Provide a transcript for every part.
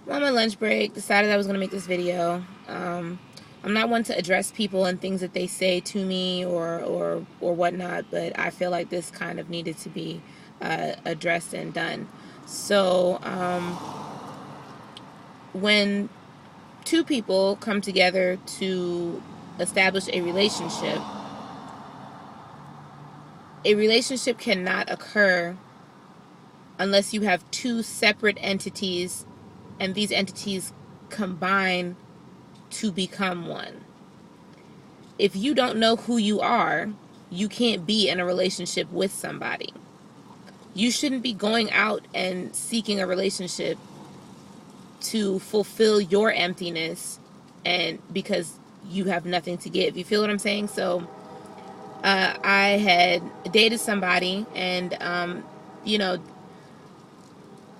on my lunch break, decided I was going to make this video. I'm not one to address people and things that they say to me or whatnot, but I feel like this kind of needed to be addressed and done. So when two people come together to establish a relationship cannot occur unless you have two separate entities and these entities combine to become one. If you don't know who you are, you can't be in a relationship with somebody. You shouldn't be going out and seeking a relationship to fulfill your emptiness and because you have nothing to give. You feel what I'm saying? So I had dated somebody, and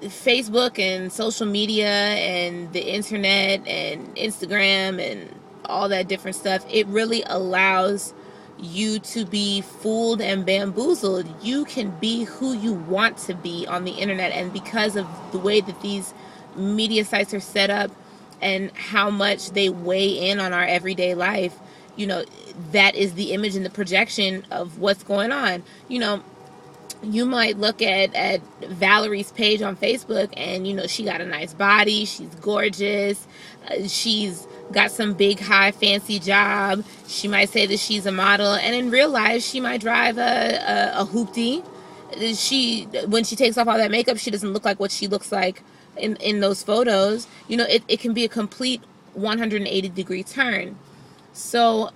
Facebook and social media and the internet and Instagram and all that different stuff, it really allows you to be fooled and bamboozled. You can be who you want to be on the internet, and because of the way that these media sites are set up and how much they weigh in on our everyday life, that is the image and the projection of what's going on. You might look at Valerie's page on Facebook and, she got a nice body. She's gorgeous. She's got some big, high, fancy job. She might say that she's a model. And in real life, she might drive a hoopty. When she takes off all that makeup, she doesn't look like what she looks like in those photos. It can be a complete 180-degree turn. So,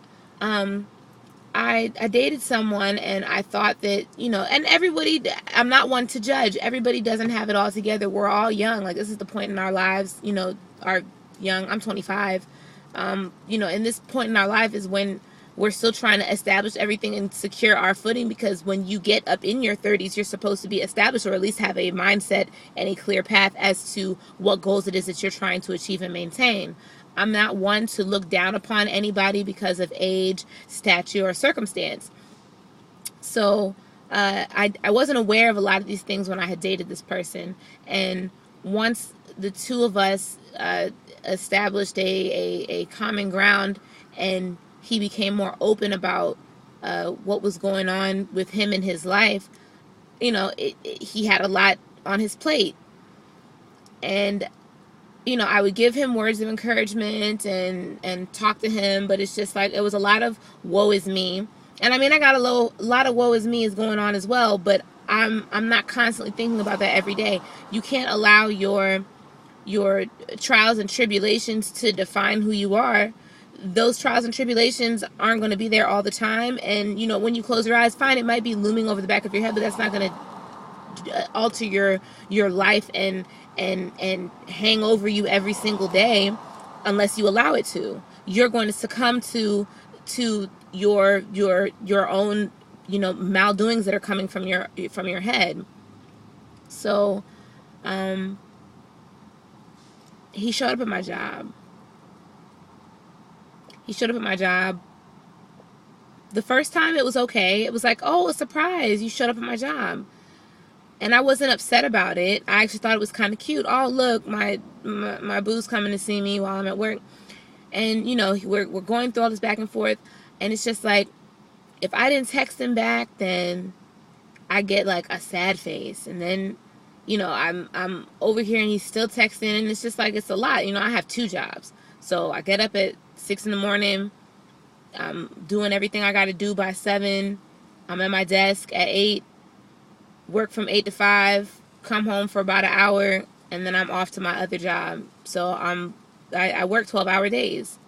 I dated someone, and I thought that, and everybody, I'm not one to judge. Everybody doesn't have it all together. We're all young. Like, this is the point in our lives, our young, I'm 25. And this point in our life is when we're still trying to establish everything and secure our footing, because when you get up in your 30s, you're supposed to be established, or at least have a mindset and a clear path as to what goals it is that you're trying to achieve and maintain. I'm not one to look down upon anybody because of age, stature, or circumstance. So I wasn't aware of a lot of these things when I had dated this person. And once the two of us established a common ground, and he became more open about what was going on with him in his life, he had a lot on his plate. And I would give him words of encouragement and talk to him, but it's just like, it was a lot of woe is me. And I mean, I got a lot of woe is me is going on as well, but I'm not constantly thinking about that every day. You can't allow your trials and tribulations to define who you are. Those trials and tribulations aren't going to be there all the time. And, when you close your eyes, fine, it might be looming over the back of your head, but that's not going to alter your life and hang over you every single day unless you allow it to. You're going to succumb to your own maldoings that are coming from your head. So he showed up at my job. The first time it was okay. It was like, oh, a surprise, you showed up at my job. And I wasn't upset about it. I actually thought it was kind of cute. Oh, look, my boo's coming to see me while I'm at work. And, we're going through all this back and forth. And it's just like, if I didn't text him back, then I get like a sad face. And then, I'm over here and he's still texting. And it's just like, it's a lot. I have two jobs. So I get up at 6 in the morning. I'm doing everything I got to do by 7. I'm at my desk at 8. Work from 8 to 5, come home for about an hour, and then I'm off to my other job. So I work 12-hour days.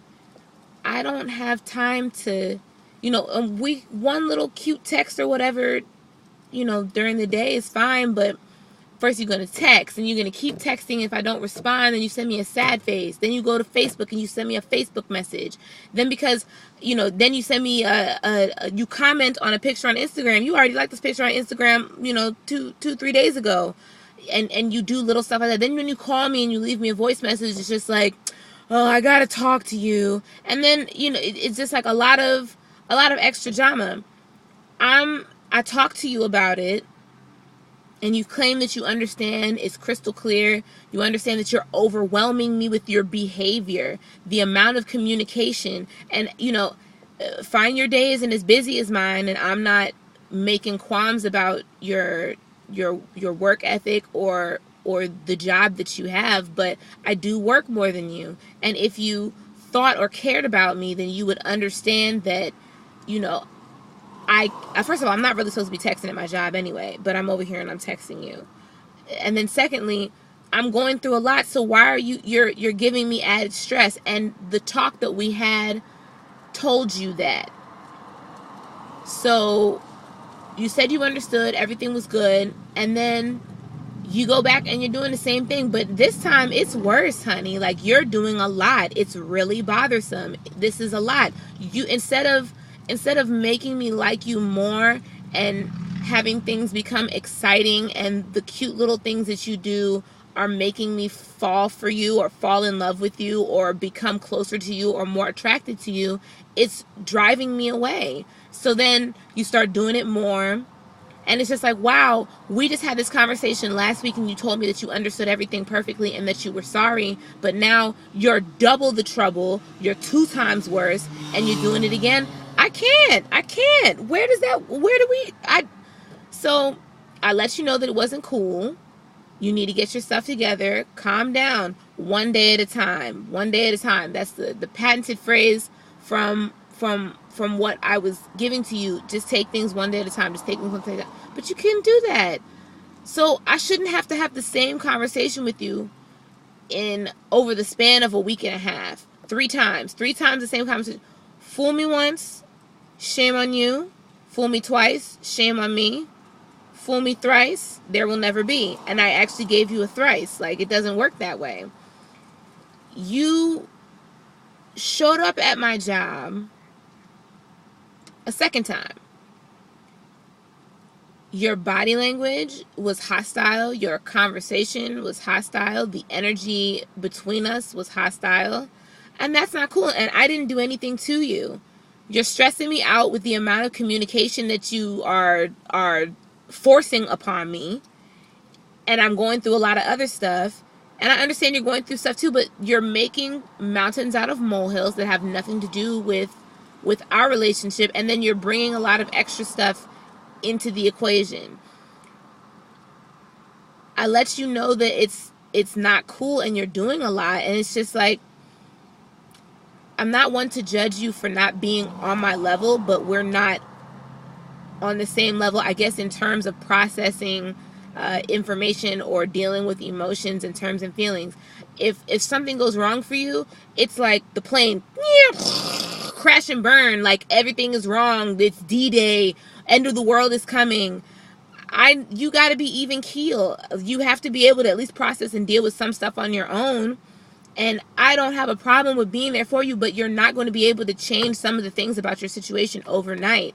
I don't have time to, one little cute text or whatever, during the day is fine, but first you're going to text, and you're going to keep texting. If I don't respond, then you send me a sad face. Then you go to Facebook and you send me a Facebook message. Then because, then you send me you comment on a picture on Instagram. You already liked this picture on Instagram, 2-3 days ago. And you do little stuff like that. Then when you call me and you leave me a voice message, it's just like, oh, I got to talk to you. And then, it's just like a lot of extra drama. I talk to you about it. and you claim that you understand, it's crystal clear. You understand that you're overwhelming me with your behavior, the amount of communication, and fine, your day isn't as busy as mine, and I'm not making qualms about your work ethic or the job that you have, but I do work more than you. And if you thought or cared about me, then you would understand that, you know, I first of all, I'm not really supposed to be texting at my job anyway, but I'm over here and I'm texting you. And then secondly, I'm going through a lot, so why are you're giving me added stress? And the talk that we had told you that. So you said you understood, everything was good, and then you go back and you're doing the same thing, but this time it's worse, honey. Like, you're doing a lot. It's really bothersome. This is a lot. You instead of making me like you more and having things become exciting, and the cute little things that you do are making me fall for you or fall in love with you or become closer to you or more attracted to you, it's driving me away. So then you start doing it more. And it's just like, wow, we just had this conversation last week and you told me that you understood everything perfectly and that you were sorry, but now you're double the trouble, you're 2 times worse, and you're doing it again. I can't. So I let you know that it wasn't cool. You need to get your stuff together, calm down, one day at a time, one day at a time. That's the patented phrase from what I was giving to you. Just take things one day at a time. Just take things one day at a time. But you couldn't do that. So I shouldn't have to have the same conversation with you in over the span of a week and a half. 3 times. 3 times the same conversation. Fool me once, shame on you. Fool me twice, shame on me. Fool me thrice, there will never be. And I actually gave you a thrice. Like, it doesn't work that way. You showed up at my job a second time. Your body language was hostile. Your conversation was hostile. The energy between us was hostile. And that's not cool. And I didn't do anything to you. You're stressing me out with the amount of communication that you are forcing upon me. And I'm going through a lot of other stuff. And I understand you're going through stuff too, but you're making mountains out of molehills that have nothing to do with our relationship. And then you're bringing a lot of extra stuff into the equation. I let you know that it's not cool and you're doing a lot. And it's just like, I'm not one to judge you for not being on my level, but we're not on the same level, I guess, in terms of processing information or dealing with emotions and terms and feelings. If something goes wrong for you, it's like the plane crash and burn, like everything is wrong, it's D-Day, end of the world is coming. You got to be even keel. You have to be able to at least process and deal with some stuff on your own. And I don't have a problem with being there for you, but you're not going to be able to change some of the things about your situation overnight.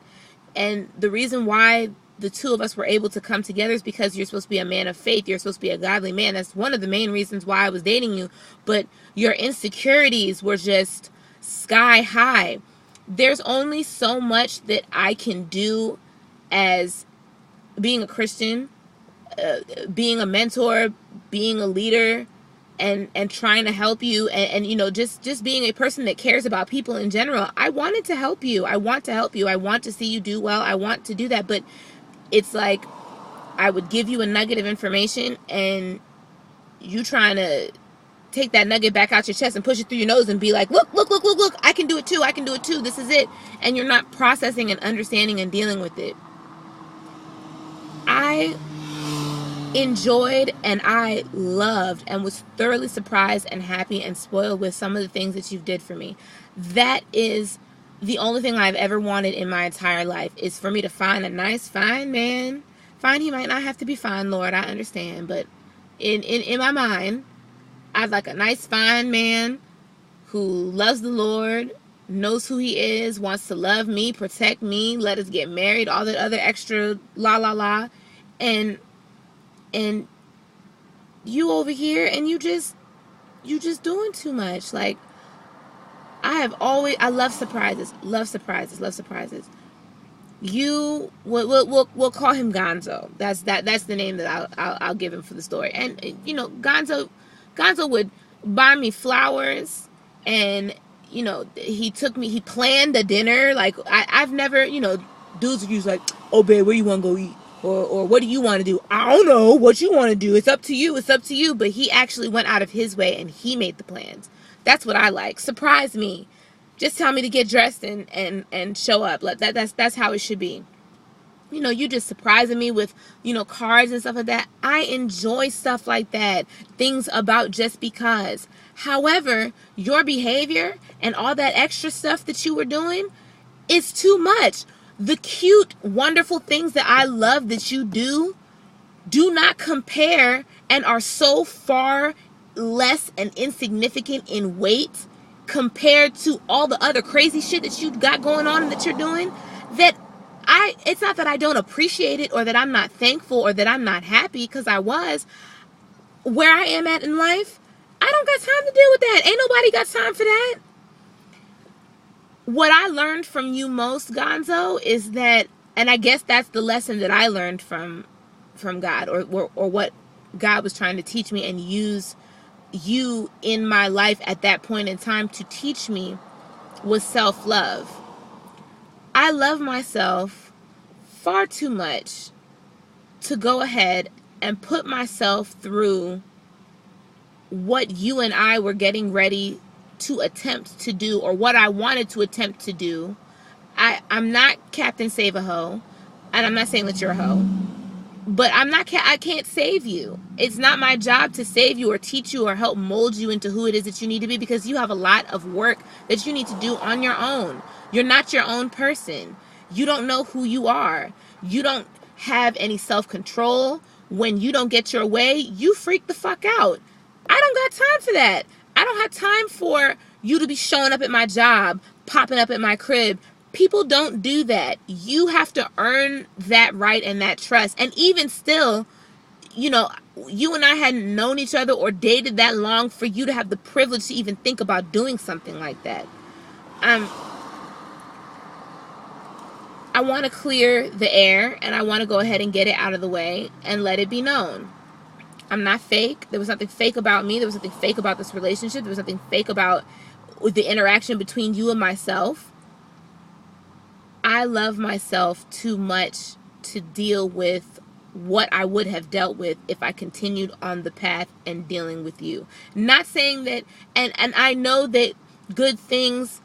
And the reason why the two of us were able to come together is because you're supposed to be a man of faith. You're supposed to be a godly man. That's one of the main reasons why I was dating you. But your insecurities were just sky high. There's only so much that I can do as being a Christian, being a mentor, being a leader, and trying to help you, and just being a person that cares about people in general. I wanted to help you. I want to help you. I want to see you do well. I want to do that. But it's like I would give you a nugget of information and you trying to take that nugget back out your chest and push it through your nose and be like, look, I can do it too. This is it. And you're not processing and understanding and dealing with it. I enjoyed and I loved and was thoroughly surprised and happy and spoiled with some of the things that you did for me. That is the only thing I've ever wanted in my entire life, is for me to find a nice, fine man. Fine, he might not have to be fine, Lord, I understand. But in my mind, I'd like a nice, fine man who loves the Lord, knows who he is, wants to love me, protect me, let us get married, all that other extra la. And you over here, and you just doing too much. Like, I love surprises. we'll call him Gonzo. That's the name that I'll give him for the story. And Gonzo would buy me flowers, and he planned a dinner. Like I've never, dudes are usually like, oh babe, where you want to go eat? Or what do you want to do? I don't know what you want to do. It's up to you. It's up to you. But he actually went out of his way and he made the plans. That's what I like. Surprise me. Just tell me to get dressed and show up. Like that's how it should be. You just surprising me with, cards and stuff like that. I enjoy stuff like that. Things about just because. However, your behavior and all that extra stuff that you were doing is too much. The cute, wonderful things that I love that you do not compare and are so far less and insignificant in weight compared to all the other crazy shit that you got going on and that you're doing, that it's not that I don't appreciate it or that I'm not thankful or that I'm not happy, because I was. Where I am at in life, I don't got time to deal with that. Ain't nobody got time for that. What I learned from you most, Gonzo, is that, and I guess that's the lesson that I learned from God, or what God was trying to teach me and use you in my life at that point in time to teach me, was self-love. I love myself far too much to go ahead and put myself through what you and I were getting ready to attempt to do, or what I wanted to attempt to do. I'm not Captain Save a Hoe, and I'm not saying that you're a hoe, but I can't save you. It's not my job to save you or teach you or help mold you into who it is that you need to be, because you have a lot of work that you need to do on your own. You're not your own person. You don't know who you are. You don't have any self-control. When you don't get your way, you freak the fuck out. I don't got time for that. I don't have time for you to be showing up at my job, popping up at my crib. People don't do that. You have to earn that right and that trust. And even still, you and I hadn't known each other or dated that long for you to have the privilege to even think about doing something like that. I want to clear the air, and I want to go ahead and get it out of the way and let it be known. I'm not fake. There was nothing fake about me. There was nothing fake about this relationship. There was nothing fake about the interaction between you and myself. I love myself too much to deal with what I would have dealt with if I continued on the path and dealing with you. Not saying that, and I know that good things,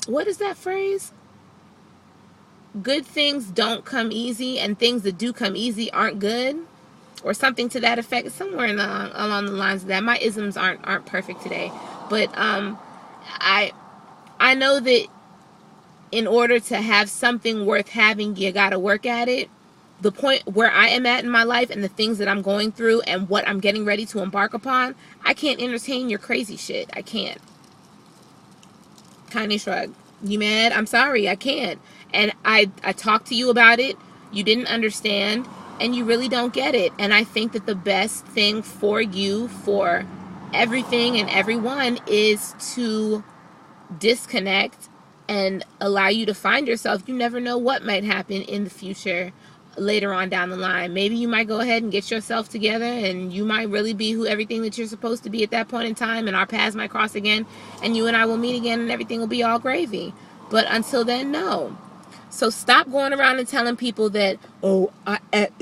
what is that phrase? Good things don't come easy, and things that do come easy aren't good, or something to that effect. Somewhere along the lines of that. My isms aren't perfect today, but I know that in order to have something worth having, you gotta work at it. The point where I am at in my life and the things that I'm going through and what I'm getting ready to embark upon, I can't entertain your crazy shit. I can't. Tiny shrug. You mad? I'm sorry, I can't. And I talked to you about it. You didn't understand, and you really don't get it. And I think that the best thing for you, for everything and everyone, is to disconnect and allow you to find yourself. You never know what might happen in the future later on down the line. Maybe you might go ahead and get yourself together, and you might really be everything that you're supposed to be at that point in time, and our paths might cross again, and you and I will meet again, and everything will be all gravy. But until then, no. So stop going around and telling people that, oh,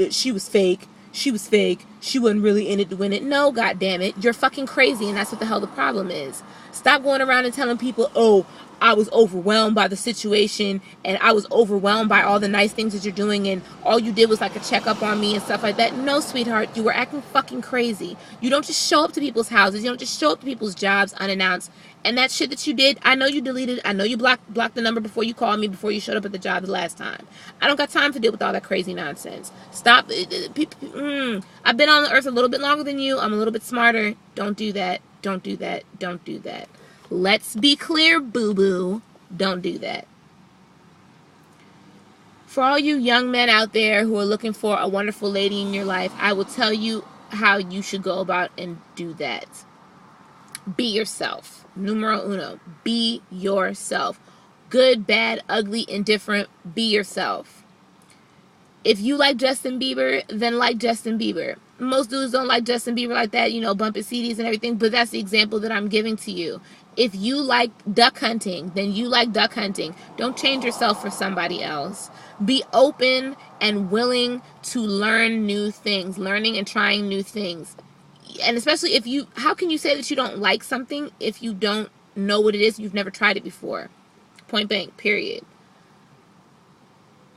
she was fake. She was fake. She wasn't really in it to win it. No, goddammit, you're fucking crazy, and that's what the hell the problem is. Stop going around and telling people, oh, I was overwhelmed by the situation, and I was overwhelmed by all the nice things that you're doing, and all you did was like a check up on me and stuff like that. No, sweetheart, you were acting fucking crazy. You don't just show up to people's houses. You don't just show up to people's jobs unannounced. And that shit that you did, I know you deleted. I know you blocked the number before you called me, before you showed up at the job the last time. I don't got time to deal with all that crazy nonsense. Stop. I've been on the earth a little bit longer than you. I'm a little bit smarter. Don't do that. Don't do that. Don't do that. Let's be clear, boo-boo. Don't do that. For all you young men out there who are looking for a wonderful lady in your life, I will tell you how you should go about and do that. Be yourself. Numero uno. Be yourself. Good, bad, ugly, indifferent. Be yourself. If you like Justin Bieber, then like Justin Bieber. Most dudes don't like Justin Bieber like that, you know, bumping CDs and everything, but that's the example that I'm giving to you. If you like duck hunting, then you like duck hunting. Don't change yourself for somebody else. Be open and willing to learn new things, learning and trying new things. And especially if you, how can you say that you don't like something if you don't know what it is, you've never tried it before? Point blank, period.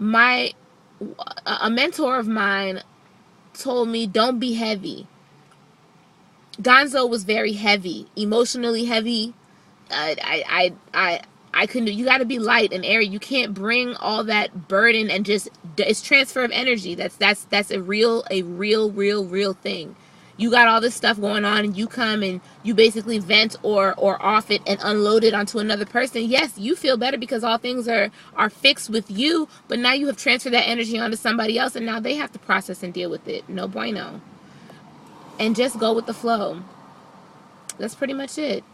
A mentor of mine told me, don't be heavy. Gonzo was very heavy, emotionally heavy. I couldn't. You got to be light and airy. You can't bring all that burden and just. It's transfer of energy. That's a real thing. You got all this stuff going on, and you come and you basically vent or off it and unload it onto another person. Yes, you feel better because all things are fixed with you, but now you have transferred that energy onto somebody else, and now they have to process and deal with it. No bueno. And just go with the flow. That's pretty much it.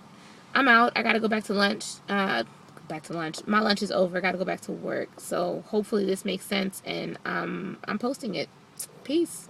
I'm out. I gotta go back to lunch. Back to lunch. My lunch is over. I gotta go back to work. So hopefully this makes sense, and I'm posting it. Peace.